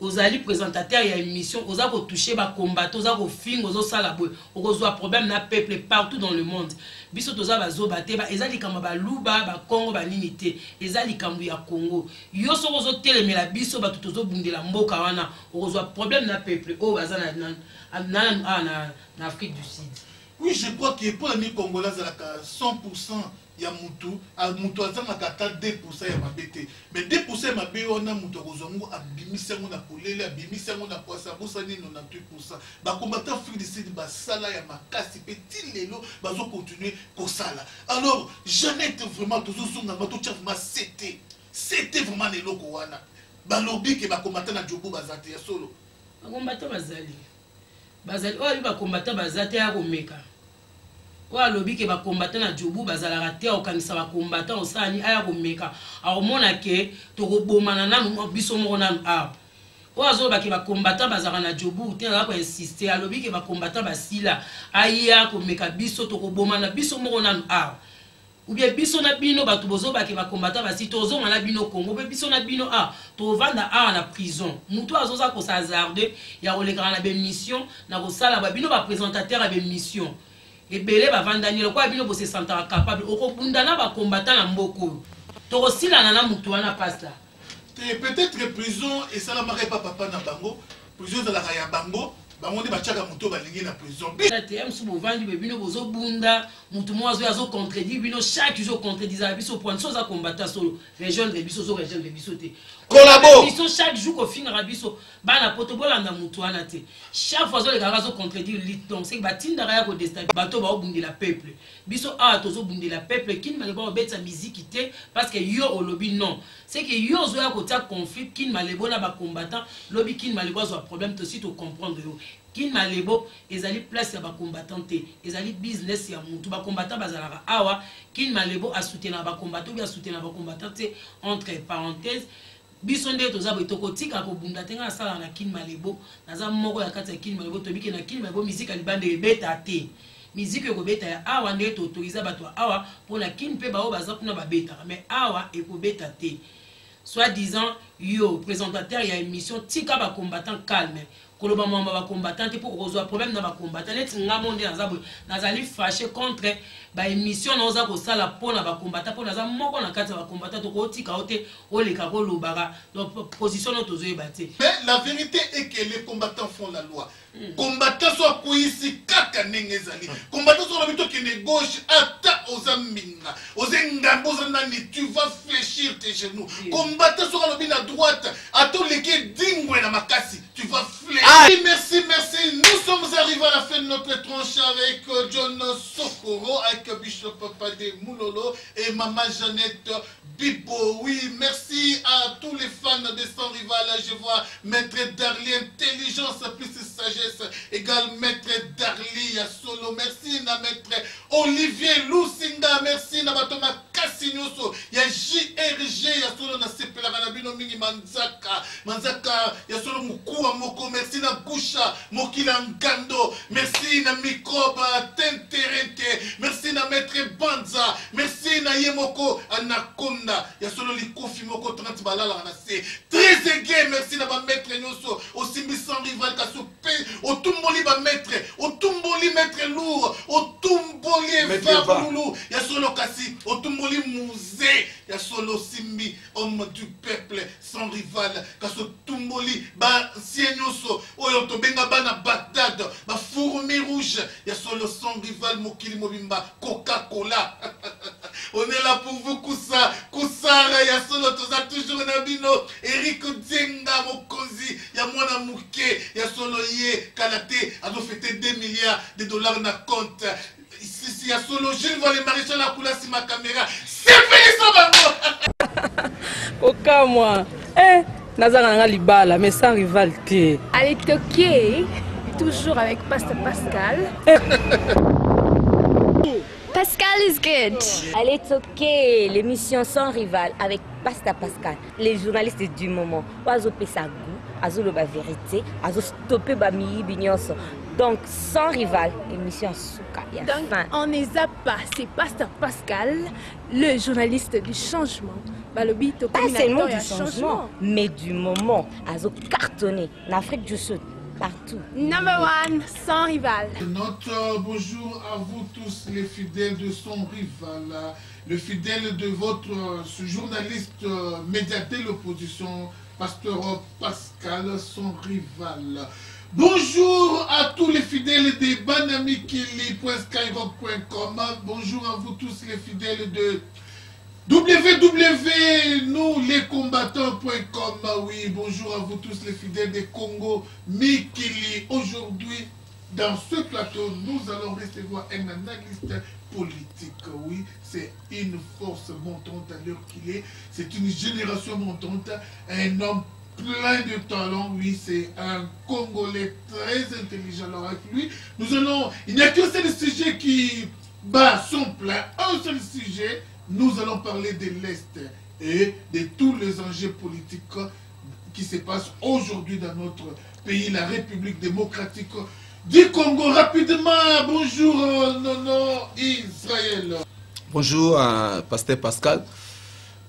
ozali présentateur ya émission oza kotouche bacombattant oza kofinga ozosala boye okozwa problème na peuple partout dans le monde biso toza bazoba te eza likambo baluba bakongo banini te eza likambo ya Congo yo soko ozotelemela biso bato tozobundela mboka wana okozwa problème na peuple oyo baza na Afrique du Sud. Oui, je crois que pour les Congolais, c'est 100% ya mutu azangaka ata 2% ya mabete mais 2% ya mabe wana mutu akozwango abimisa yango na polele abimisa yango na poisa bosani 98% bakombata Afrique du Sud basala ya makasi pe ti lelo bazokontinue kosala. Alors Jeannette vraiment tozosonga bato tia vraiment c'était vraiment eloko wana balobi ke bakombata na jobo bazate ya solo bakombata bazali oyo bakombata bazate ya komeka wa lobi ke ba combattant na jobu bazala raté au kanisa ba combattant osani aya komeka aomona ke to kobomana nanu biso moko nanu a oazo ba ke ba combattant bazala na jobu te na ko insister alobi ke ba combattant basila aya komeka biso to kobomana biso moko nanu a ou bien biso na bino batu bozo ba ke ba combattant basi tozo na bino Congo be biso na bino a to vanda a na prison mutu azoza ko sa hasarder ya oleka na be mission na ko sala ba bino ba présentateur a be mission et belé va vendre Daniel quoi bino se sentir capable au bundana va combattre na mboko to osila na mutu wana passe là peut-être prison et ça la marée pas papa na bango prison de la ya bango bango ba chaka mutu ba lingi na prison TM sous vendre bino bozo bunda mutu mo azo contredire bino chaque jour contredisant biso point chose à combattre solo région de biso so région de biso te collabo biso chaque jour ko finira biso bana potobola na mutu wana te chaque fois zo le gars zo contredire lit donc c'est batinda ya ko déstabiliser bato ba obundela peuple biso a tozo bundela peuple kin maleba obetsa musique te parce que yo olobi non c'est que yo zo ya ko tia conflit kin malebo na ba combattant lobi kin malebo zo problème to si to comprendre yo kin malebo ezali place ya ba combattant te ezali business ya mutu ba combattant bazalaka awa kin malebo a soutenir ba combattant bien soutenir ba combattant te entre parenthèses biso nde toza botokotika ko bunda tenga sala na kin malebo naza moko ya kati ya kin malebo tobike na kin malebo musique alibande ebeta te musique ko beta ya awa nde to autoriser bato awa pona kin pe ba o baza kuna ba beta mais awa e ko beta te soi-disant yo présentateur ya émission tika ba combattant calme koloba mamba ba combattant pour resolver problème na ba combattant net ngamonde nazali fâché contre ba émission na oza ko sala pona ba combattant pona za moko na kati ba combattant to ko tika ote oleka ko lobara donc position no tozo ebate. Mais la vérité est que les combattants font la loi. Combattants soit ici kaka nengezali. Combattants soit habitués qui ne gauche ata ozaminga. Ozengambo zanani tu vas fléchir tes genoux. Combattants soit le bin à droite ato leke dingwe na makasi tu vas fléchir. Merci. Nous sommes arrivés à la fin de notre tranche avec John Sokoro, avec Bishop Pade Moulolo et Maman Jeannette Bibo. Oui, merci à tous les fans de Sans Rival. Je vois Maître Darly, intelligence plus sagesse égale Maître Darly Solo. Merci à Maître Olivier Lusinga. Merci à Batoma Kassinyoso. Il y a JRG, il y a Solo na Sepela Manabino Mingi Manzaka. Manzaka, il y a Solo Mukua Moko. Merci na Gusha Mokila Ngando. Merci na Microba Tenterente. Merci na Maître Banza. Merci na Yemoko Anakonda. Il y a Solo Likofi Moko 30 balala na se. Très aigué. Merci na ba Maître Nyoso. Aussi Sans Rival Kasoupe. Au Tumboli ba Maître. Au Tumboli Maître Lourd. Au Tumboli Vaboulou. Il y a Solo Kassi. Au Tumboli Musée. Il y a Solo Simbi. Homme du peuple. Sans Rival. Kaso Tumboli. Ba Sienyoso. Oyo Tobenga Bana Bagdad. Ba Fourmi Rouge. Il y a Solo Sans Rival. Mokili Mobimba. Coca-Cola. On est là pour vous, Koussa. Koussara, ya Solo, toza toujours Nabino. Eric Dienga, Mokozi, ya Mwana Mouké, ya Solo Ye, Kalate, a fêté 2 milliards de dollars na compte. Ici, ya Solo, Gilles Volé, Maréchal la couleur sur ma caméra. C'est fini, Bango! Oka, moi. Nazaranga Libala, mais sans rival. Allez, toquer, toujours avec Pasteur Pascal. Pascal is good. Allez, toquer l'émission Sans Rival avec Pasteur Pascal. Les journalistes du moment. Oazo Pesagou, Azo Loba Vérité, Azo Stoppé Bami Bignonso. Donc, sans rival, émission Souka. Donc, on ne zappe pas, c'est Pasteur Pascal, le journaliste du changement. Balobi, pas seulement du changement, mais du moment. Azo cartonné, en Afrique du Sud, partout. Number one, sans rival. Notre bonjour à vous tous les fidèles de Son Rival, le fidèle de votre journaliste médiaté l'opposition, Pasteur Pascal, Son Rival. Bonjour à tous les fidèles des banamikili.skyrock.com. Bonjour à vous tous les fidèles de www.nouslescombattants.com. Oui, bonjour à vous tous les fidèles des Congo Mikili. Aujourd'hui, dans ce plateau, nous allons recevoir un analyste politique. Oui, c'est une force montante à l'heure qu'il est. C'est une génération montante. Un homme plein de talent, oui, c'est un Congolais très intelligent. Alors avec lui, nous allons, il n'y a qu'un seul sujet qui bat son plein, un seul sujet, nous allons parler de l'Est et de tous les enjeux politiques qui se passent aujourd'hui dans notre pays, la République démocratique du Congo. Rapidement, bonjour Nono Israël. Bonjour à Pasteur Pascal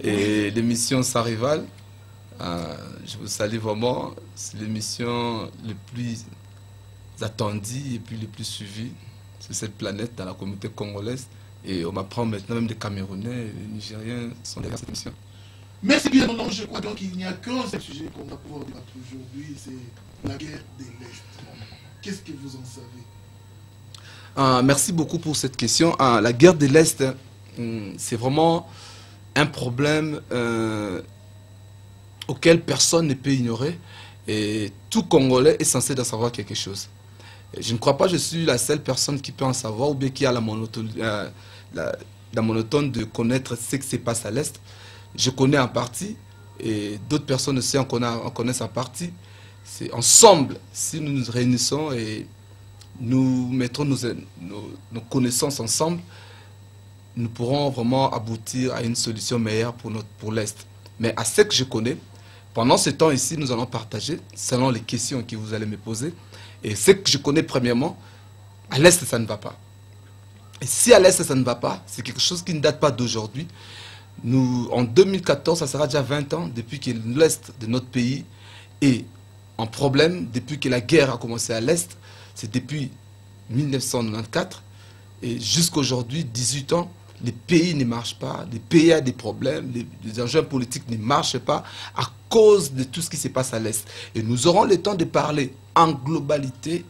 et l'émission Sans Rival. Je vous salue vraiment, c'est l'émission le plus attendue et puis le plus suivie sur cette planète dans la communauté congolaise. Et on m'apprend maintenant même des Camerounais, les Nigériens sont derrière cette émission. Merci bien, non, je crois donc qu'il n'y a qu'un seul sujet qu'on va pouvoir débattre aujourd'hui, c'est la guerre de l'Est. Qu'est-ce que vous en savez? Merci beaucoup pour cette question. La guerre de l'Est, c'est vraiment un problème auquel personne ne peut ignorer et tout Congolais est censé en savoir quelque chose. Je ne crois pas que je suis la seule personne qui peut en savoir ou bien qui a la monotone de connaître ce qui se passe à l'Est. Je connais en partie et d'autres personnes aussi en connaissent en partie. C'est ensemble, si nous nous réunissons et nous mettrons nos connaissances ensemble, nous pourrons vraiment aboutir à une solution meilleure pour l'Est. Mais à ce que je connais, pendant ce temps ici, nous allons partager selon les questions que vous allez me poser. Et ce que je connais premièrement, à l'Est, ça ne va pas. Et si à l'Est, ça ne va pas, c'est quelque chose qui ne date pas d'aujourd'hui. En 2014, ça sera déjà 20 ans depuis que l'Est de notre pays est en problème, depuis que la guerre a commencé à l'Est. C'est depuis 1994. Et jusqu'à aujourd'hui, 18 ans, les pays ne marchent pas, les pays ont des problèmes, les enjeux politiques ne marchent pas à cause de tout ce qui se passe à l'Est. Et nous aurons le temps de parler en globalité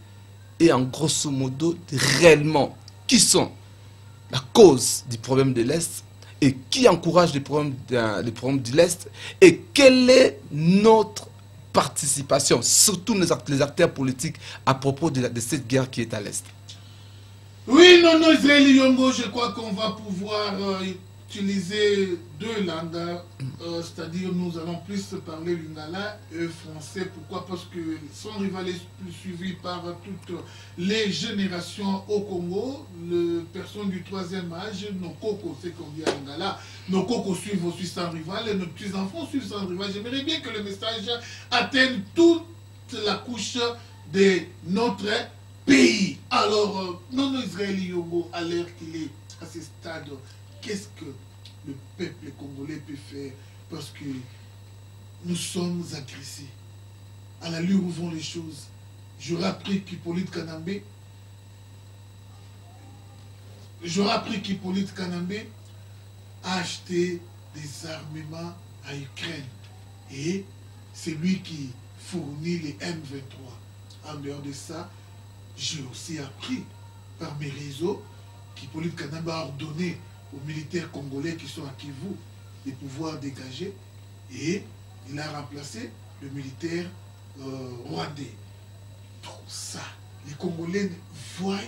et en grosso modo réellement qui sont la cause du problème de l'Est et qui encourage les problèmes de l'Est et quelle est notre participation, surtout les acteurs politiques à propos de cette guerre qui est à l'Est. Oui, non, Israël Yongo, je crois qu'on va pouvoir utiliser deux langues, c'est-à-dire nous allons plus parler lingala et français. Pourquoi? Parce que Son Rival est plus suivi par toutes les générations au Congo. Les personnes du troisième âge, nos cocos, c'est qu'on dit à lingala, nos cocos suivent aussi Son Rival et nos petits-enfants suivent Son Rival. J'aimerais bien que le message atteigne toute la couche de notre pays. Alors, non Israël Yogo, à l'heure qu'il est à ce stade, qu'est-ce que le peuple congolais peut faire? Parce que nous sommes agressés. À l'allure où vont les choses, j'aurais appris qu'Hippolyte Kanambé a acheté des armements à Ukraine. Et c'est lui qui fournit les M23. En dehors de ça, j'ai aussi appris par mes réseaux qu'Hippolyte Kanambé a ordonné aux militaires congolais qui sont à Kivu de pouvoir dégager et il a remplacé le militaire rwandais. Tout ça, les Congolais voient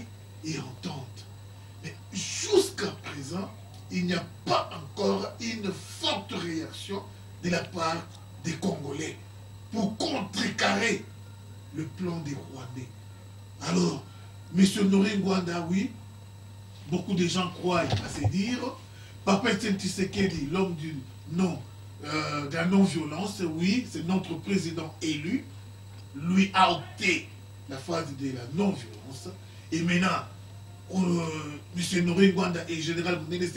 et entendent. Mais jusqu'à présent, il n'y a pas encore une forte réaction de la part des Congolais pour contrecarrer le plan des Rwandais. Alors, M. Noré Ngwanda, oui, beaucoup de gens croient à se dire, Papa Etienne Tshisekedi, l'homme de la non-violence, oui, c'est notre président élu, lui a opté la phase de la non-violence. Et maintenant, M. Noré Gwanda et Général Mounene,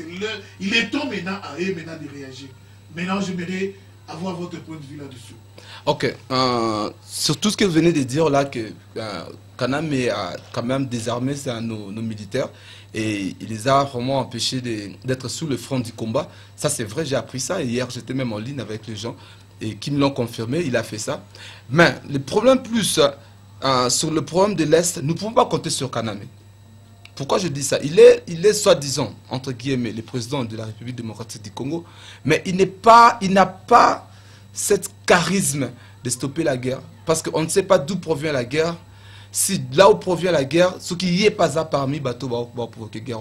il est temps maintenant à eux maintenant de réagir. Maintenant, j'aimerais avoir votre point de vue là-dessus. Ok. Sur tout ce que vous venez de dire là, que Kaname a quand même désarmé nos militaires et il les a vraiment empêchés d'être sous le front du combat. Ça, c'est vrai, j'ai appris ça. Et hier, j'étais même en ligne avec les gens et qui me l'ont confirmé. Il a fait ça. Mais le problème plus, sur le problème de l'Est, nous ne pouvons pas compter sur Kaname. Pourquoi je dis ça? Il est soi-disant, entre guillemets, le président de la République démocratique du Congo, mais il n'a pas cette charisme de stopper la guerre. Parce qu'on ne sait pas d'où provient la guerre. Si là où provient la guerre, ce qui y est pas ça parmi bateau va provoquer guerre.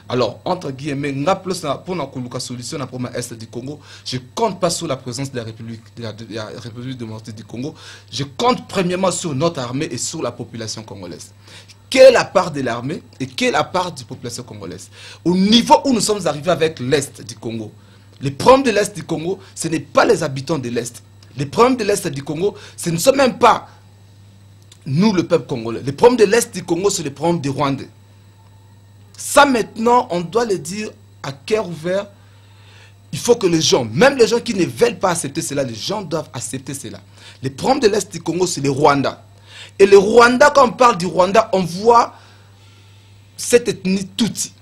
Alors, entre guillemets, pour la solution à problème est du Congo, je compte pas sur la présence de la République démocratique du Congo. Je compte premièrement sur notre armée et sur la population congolaise. Quelle est la part de l'armée et quelle est la part de la population congolaise? Au niveau où nous sommes arrivés avec l'Est du Congo, les problèmes de l'Est du Congo, ce n'est pas les habitants de l'Est. Les problèmes de l'Est du Congo, ce ne sont même pas nous, le peuple congolais. Les problèmes de l'Est du Congo, c'est les problèmes des Rwandais. Ça, maintenant, on doit le dire à cœur ouvert. Il faut que les gens, même les gens qui ne veulent pas accepter cela, les gens doivent accepter cela. Les problèmes de l'Est du Congo, c'est les Rwandais. Et le Rwanda, quand on parle du Rwanda, on voit cette ethnie Tutsi,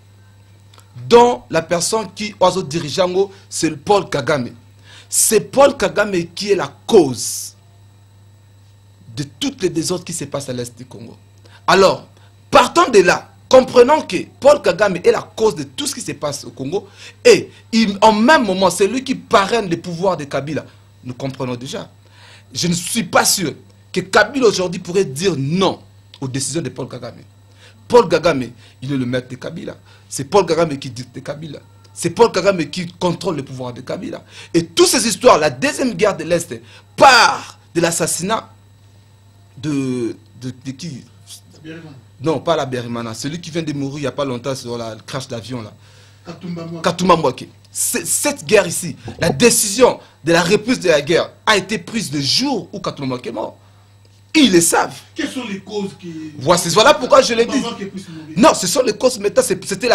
dont la personne qui, oiseau dirigeant, c'est Paul Kagame. C'est Paul Kagame qui est la cause de toutes les désordres qui se passent à l'Est du Congo. Alors, partant de là, comprenons que Paul Kagame est la cause de tout ce qui se passe au Congo, et en même moment, c'est lui qui parraine le pouvoir de Kabila. Nous comprenons déjà. Je ne suis pas sûr que Kabila aujourd'hui pourrait dire non aux décisions de Paul Kagame. Paul Kagame, il est le maître de Kabila. C'est Paul Kagame qui dicte Kabila. C'est Paul Kagame qui contrôle le pouvoir de Kabila. Et toutes ces histoires, la deuxième guerre de l'Est, part de l'assassinat de qui? Non, pas la Berimana. Celui qui vient de mourir il n'y a pas longtemps sur le crash d'avion là. Katumba Mwake. Cette guerre ici, la décision de la reprise de la guerre a été prise le jour où Katumba Mwake est mort. Ils le savent. Quelles sont les causes qui... Voilà pourquoi je l'ai dit. Non, ce sont les causes maintenant. C'était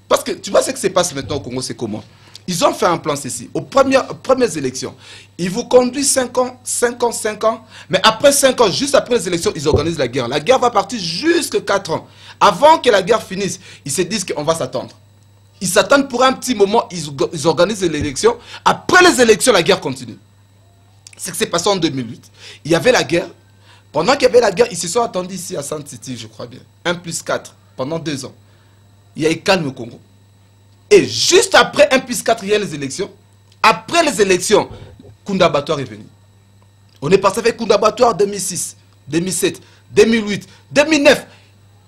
parce que tu vois ce qui se passe maintenant au Congo, c'est comment? Ils ont fait un plan ceci. Aux premières élections, ils vous conduisent 5 ans. Mais après 5 ans, juste après les élections, ils organisent la guerre. La guerre va partir jusqu'à 4 ans. Avant que la guerre finisse, ils se disent qu'on va s'attendre. Ils s'attendent pour un petit moment, ils organisent l'élection. Après les élections, la guerre continue. C'est ce qui s'est passé en 2008. Il y avait la guerre. Pendant qu'il y avait la guerre, ils se sont attendus ici à Sainte-City, je crois bien. 1+4, pendant 2 ans. Il y a eu calme au Congo. Et juste après 1+4, il y a les élections. Après les élections, Kounda-Batoire est venu. On est passé avec Kounda-Batoire 2006, 2007, 2008, 2009.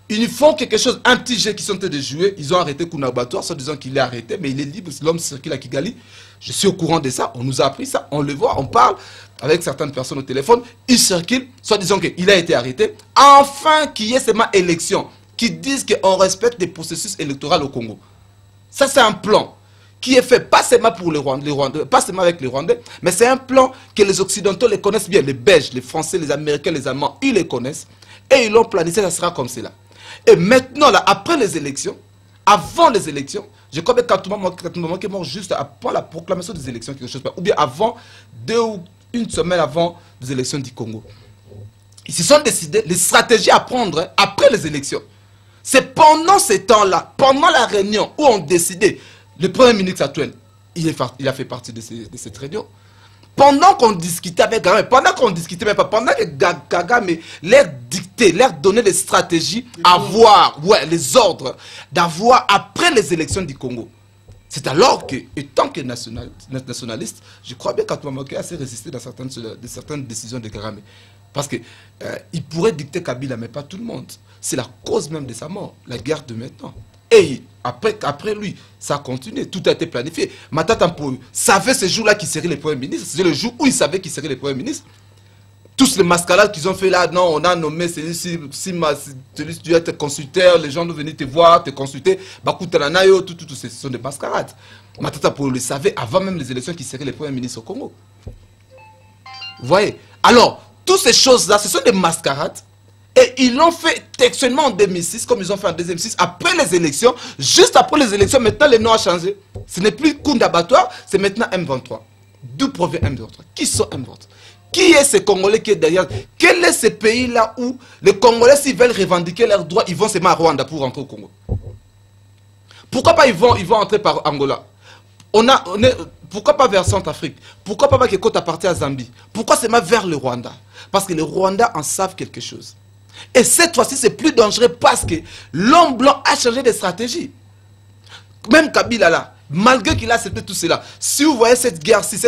Ils font quelque chose, un petit jeu qui sont en train de jouer. Ils ont arrêté Kounda-Batoire, soit disant qu'il est arrêté, mais il est libre. L'homme circule à Kigali. Je suis au courant de ça. On nous a appris ça. On le voit, on parle avec certaines personnes au téléphone. Il circule, soit disant qu'il a été arrêté. Enfin, qu'il y ait seulement élection qui disent qu'on respecte les processus électoraux au Congo. Ça, c'est un plan qui est fait pas seulement pour les Rwandais, pas seulement avec les Rwandais, mais c'est un plan que les Occidentaux les connaissent bien. Les Belges, les Français, les Américains, les Allemands, ils les connaissent. Et ils l'ont planifié, ça sera comme cela. Et maintenant, là, après les élections, avant les élections, je crois que Katumba qui est mort juste après la proclamation des élections, quelque chose, ou bien avant, 2 ou 1 semaine avant les élections du Congo. Ils se sont décidés les stratégies à prendre après les élections. C'est pendant ce temps-là, pendant la réunion où on décidait, le Premier ministre actuel, il a fait partie de cette réunion. Pendant qu'on discutait avec Kagame, pendant qu'on discutait même pas, pendant que Kagame leur dictait, leur donnait les stratégies à voir, les ordres d'avoir après les élections du Congo. C'est alors que, étant que nationaliste, je crois bien qu'Katumba Mwake a assez résisté dans certaines décisions de Kagame. Parce qu'il pourrait dicter Kabila, mais pas tout le monde. C'est la cause même de sa mort, la guerre de maintenant. Et après lui, ça a continué, tout a été planifié. Matata Mponyo savait ce jour-là qu'il serait le Premier ministre. C'est le jour où il savait qu'il serait le Premier ministre. Tous les mascarades qu'ils ont fait là, non, on a nommé celui-ci, celui qui doit être consulteur, les gens doivent venir te voir, te consulter. Bakutananayo, tout, ce sont des mascarades. Matata Mponyo le savait avant même les élections qu'il serait le Premier ministre au Congo. Vous voyez? Alors, toutes ces choses-là, ce sont des mascarades Et ils l'ont fait textuellement en 2006, comme ils ont fait en 2006, après les élections. Juste après les élections, maintenant le nom a changé. Ce n'est plus coup d'abattoir, c'est maintenant M23. D'où provient M23? Qui sont M23? Qui est ce Congolais qui est derrière? Quel est ce pays-là où les Congolais, s'ils veulent revendiquer leurs droits, ils vont seulement à Rwanda pour rentrer au Congo? Pourquoi pas ils vont entrer par Angola? Pourquoi pas vers Centrafrique? Pourquoi pas que côte appartient à Zambie? Pourquoi seulement vers le Rwanda? Parce que les Rwandais en savent quelque chose. Et cette fois-ci, c'est plus dangereux parce que l'homme blanc a changé de stratégie. Même Kabila là, malgré qu'il a accepté tout cela, si vous voyez cette guerre-ci,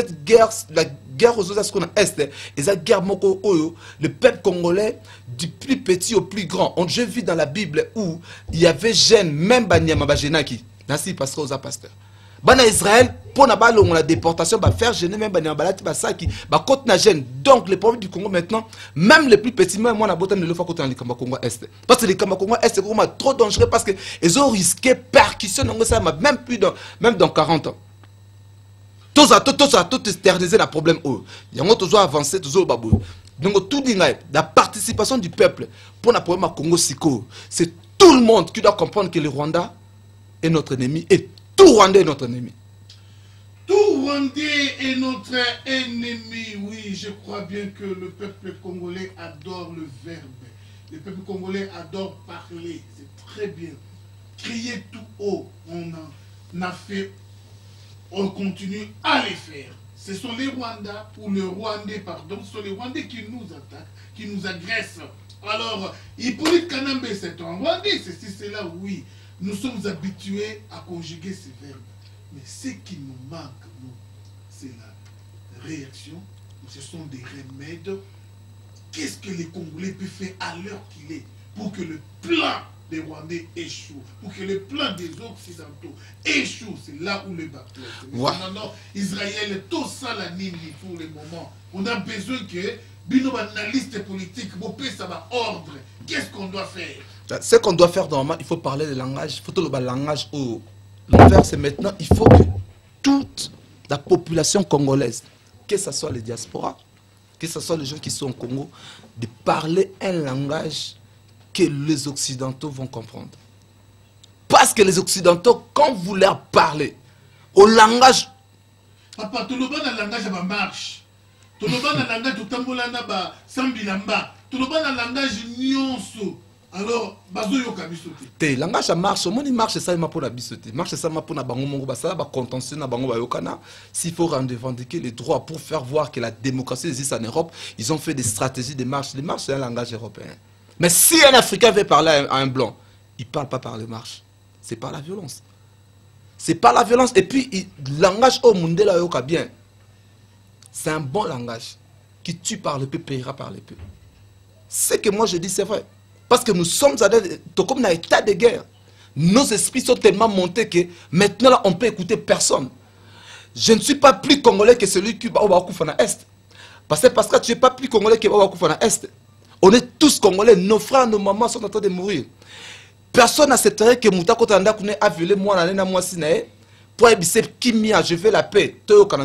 la guerre aux autres Est, et cette guerre Moko Oyo, le peuple congolais, du plus petit au plus grand. Je vis dans la Bible où il y avait jeunes, même Banyama Bajenaki, Nassi Pasteur, pasteur. Bana Israël, pour la déportation, faire gêner même Banyama Balati Basaki, côte na gêne. Donc, les problèmes du Congo maintenant, même les plus petits, même moi, on ne le fait côté dans les Congo Est. Parce que les Congo Est, c'est trop dangereux parce qu'ils ont risqué percussion, même dans 40 ans. Tout externaliser le problème. Il y a toujours avancé, toujours babou. Donc, tout la participation du peuple pour le problème Congo Siko, c'est tout le monde qui doit comprendre que le Rwanda est notre ennemi et tout Rwandais est notre ennemi. Tout Rwandais est notre ennemi. Oui, je crois bien que le peuple congolais adore le verbe. Le peuple congolais adore parler. C'est très bien. Crier tout haut, on a fait, on continue à les faire. Ce sont les Rwandais, ou le Rwandais, pardon, ce sont les Rwandais qui nous attaquent, qui nous agressent. Alors, Hippolyte Kanambe, c'est un Rwandais, ceci, cela, oui. Nous sommes habitués à conjuguer ces verbes. Mais ce qui nous manque, nous, c'est la réaction. Ce sont des remèdes. Qu'est-ce que les Congolais peuvent faire à l'heure qu'il est pour que le plan des Rwandais échoue, pour que le plan des Occidentaux échoue? C'est là où le bateau est. Non, Israël, tout ça, la nini pour le moment. On a besoin que Bino, analyste politique, ça va ordre. Qu'est-ce qu'on doit faire? Ce qu'on doit faire normalement, il faut parler le langage, il faut tout le langage où l'envers, c'est maintenant, il faut que toute la population congolaise, que ce soit les diasporas, que ce soit les gens qui sont au Congo, de parler un langage que les Occidentaux vont comprendre. Parce que les Occidentaux, quand vous leur parlez au langage... Papa, tout le monde a un langage à marche. Tout le monde a un langage de Tambolana, Sambilamba. Tout le monde a un langage nyonso. Alors, bazoyo kabisote. Te langage à marche, on marche ça pour la bisote. Marche ça pour la bango mongo basala ba contentieux na bango bayokana. S'il faut revendiquer les droits pour faire voir que la démocratie existe en Europe, ils ont fait des stratégies de marche. Les marches c'est un langage européen. Mais si un Africain veut parler à un blanc, il parle pas par les marches. C'est par la violence. C'est par la violence et puis le langage au monde là yoka bien. C'est un bon langage qui tue par le peu payera par le peu. Ce que moi je dis c'est vrai. Parce que nous sommes comme dans un état de guerre. Nos esprits sont tellement montés que maintenant là, on peut écouter personne. Je ne suis pas plus congolais que celui qui va au Bakoufana Est. Parce que tu n'es pas plus congolais que au Bakoufana Est. On est tous congolais. Nos frères, nos mamans sont en train de mourir. Personne n'accepterait que Moutako Tanda a violé moi l'année moi sinae. Pour éviter qui m'a, je veux la paix.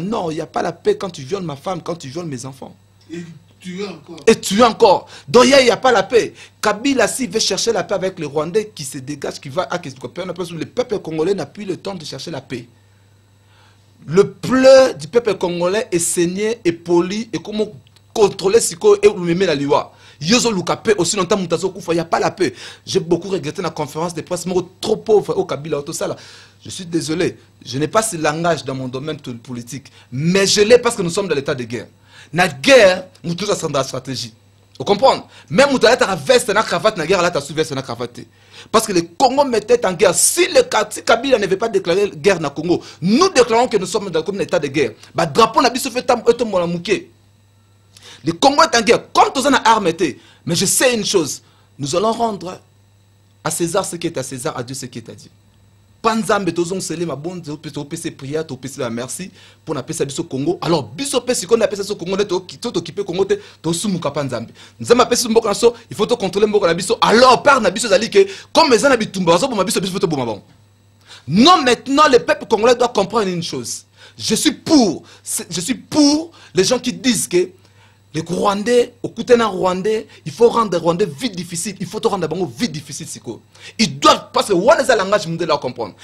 Non, il n'y a pas la paix quand tu violes ma femme, quand tu violes mes enfants. Et tu es encore. Donc il n'y a pas la paix. Kabila, s'il veut chercher la paix avec les Rwandais qui se dégagent, qui va à le peuple congolais n'a plus le temps de chercher la paix. Le pleur du peuple congolais est saigné et poli et comment contrôler ce qu'on est la loi. Yozo Lukape aussi longtemps il n'y a pas la paix. J'ai beaucoup regretté la conférence de presse, mais trop pauvre au Kabila, tout ça là. Je suis désolé. Je n'ai pas ce langage dans mon domaine politique. Mais je l'ai parce que nous sommes dans l'état de guerre. La guerre, nous tous dans la stratégie. Vous comprenez? Même nous avons veste et cravate, la guerre, là, tu as veste et cravate. Parce que le Congo mettait en guerre. Si Kabila ne veut pas déclarer guerre dans le Congo, nous déclarons que nous sommes dans un état de guerre. Le drapeau n'a pas fait tant de mouké. Le Congo est en guerre. Comme tous en armes, mais je sais une chose. Nous allons rendre à César ce qui est à César, à Dieu ce qui est à Dieu. Panzambe tozong sele ma bonne to pese prière to pese la merci pour na pesa biso Congo. Alors biso pese qu'on a pesa so Congo to occupé Congo te to sumuka panzambe. Nzamba pesa mboko na so, il faut to contrôler mboko na biso. Alors par na biso zali que comme les ana bitumba so boma biso biso to boma bon. Non, maintenant le peuple congolais doit comprendre une chose. Je suis pour les gens qui disent que Les Rwandais, au côté d'un Rwandais, il faut rendre les Rwandais vie difficile. Il faut te rendre la vie difficile. Ils doivent, parce que on est un langage mondial à comprendre.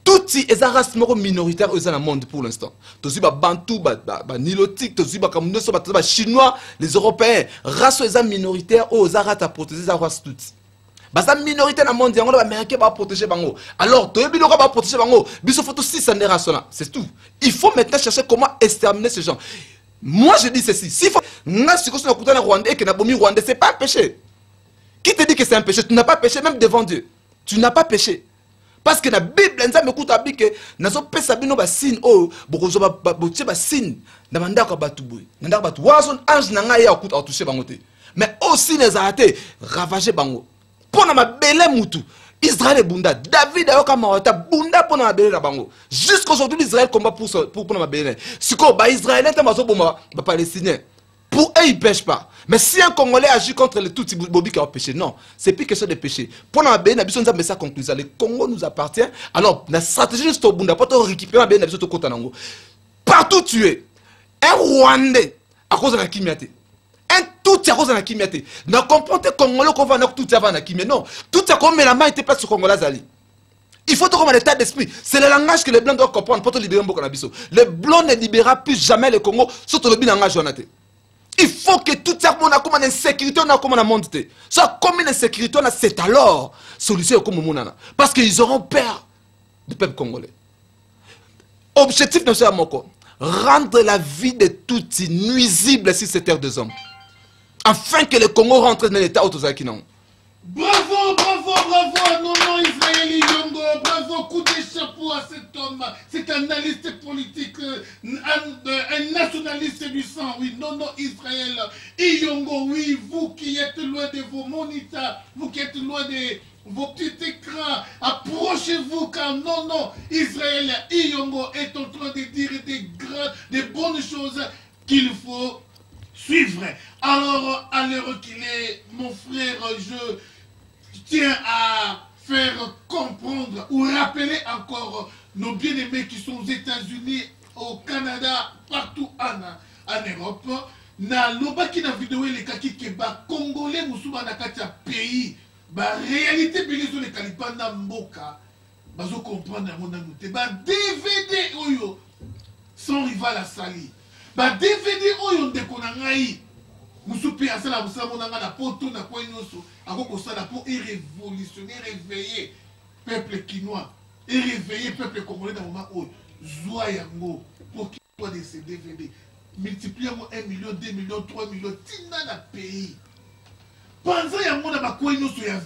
Tout les races minoritaires dans le monde pour l'instant. Tous les Bantous, les Nilotiques, tous les Chinois, les Européens, races minoritaires, aux Arabes à protéger les races toutes. Basa minorité dans le monde, les Américains vont protéger bango. Alors, tous les Biloko vont protéger bango. Biso faut aussi s'en races là. C'est tout. Il faut maintenant chercher comment exterminer ces gens. Moi je dis ceci, si faut Rwandais que Nabomi Rwandais, c'est pas un péché. Qui te dit que c'est un péché? Tu n'as pas péché même devant Dieu. Tu n'as pas péché. Parce que la Bible nous écoute à dire que nazo pesa bino ba signe oh bokozo ba signe na mandaka batuboy. Ndaka batu wason ange na ngai ya okuta toucher bango te. Mais aussi les arrêter ravager bango. Pona ma belle mutu. Israël et Bunda, David a eu Bunda pour la Bénin. Jusqu'aujourd'hui, l'Israël combat pour la Bénin. Si les Israéliens sont Palestiniens, pour eux, ils ne pêchent pas. Mais si un Congolais agit contre les Tutsis, Bobi qui a péché, non, c'est plus question de péché. Pour la Bénin, nous avons ça conclusion. Le Congo nous appartient. Alors, la stratégie de Bunda, pour récupérer la Bénin, partout tu es, un Rwandais, à cause de la Kimiate. Un tout à cause de la Kimiate. Ne comprenez pas Congolais qu'on va tout à la Kimiate. Non, tout à comme la main était pas sur Congolais Zali. Il faut trouver un état d'esprit. C'est le langage que les Blancs doivent comprendre pour te libérer beaucoup d'Abisso. Les Blancs ne libérera plus jamais le Congo, surtout le langage journalier. Il faut que tout ça, on a comme une insécurité, on a comme un monde. Soit comme une insécurité, c'est alors solution comme Mounana. Parce qu'ils auront peur du peuple congolais. Objectif de ce Moko, rendre la vie de tous nuisible sur cette terre des hommes. Afin que le Congo rentre dans l'état autosakinon. Bravo, bravo, bravo, non, Israël Yongo, bravo, coup de chapeau à cet homme, c'est un analyste politique, un nationaliste du sang, oui, non, Israël Yongo, oui, vous qui êtes loin de vos moniteurs, vous qui êtes loin de vos petits écrans, approchez-vous car non, Israël Yongo est en train de dire des bonnes choses qu'il faut suivre. Alors, à l'heure qu'il est, mon frère, je tiens à faire comprendre ou rappeler encore nos bien-aimés qui sont aux États-Unis, au Canada, partout en Europe. Na lobaki na vidéo les kaki keba congolais musuba na kati pays ba réalité belizo les kalipanda mboka bazo comprendre mon anoute ba DVD oyo sans rival à sali ba DVD oyo ndeko na ngai musupe asala musala monanga na poto na kwa nyoso akoko sala pour révolutionner réveiller peuple quinois et réveiller peuple congolais dans moment où joie yango pour qu'il soit de ces DVD multiplier 1 million 2 millions 3 millions tina na pays panza yango na ba kwa nyoso ya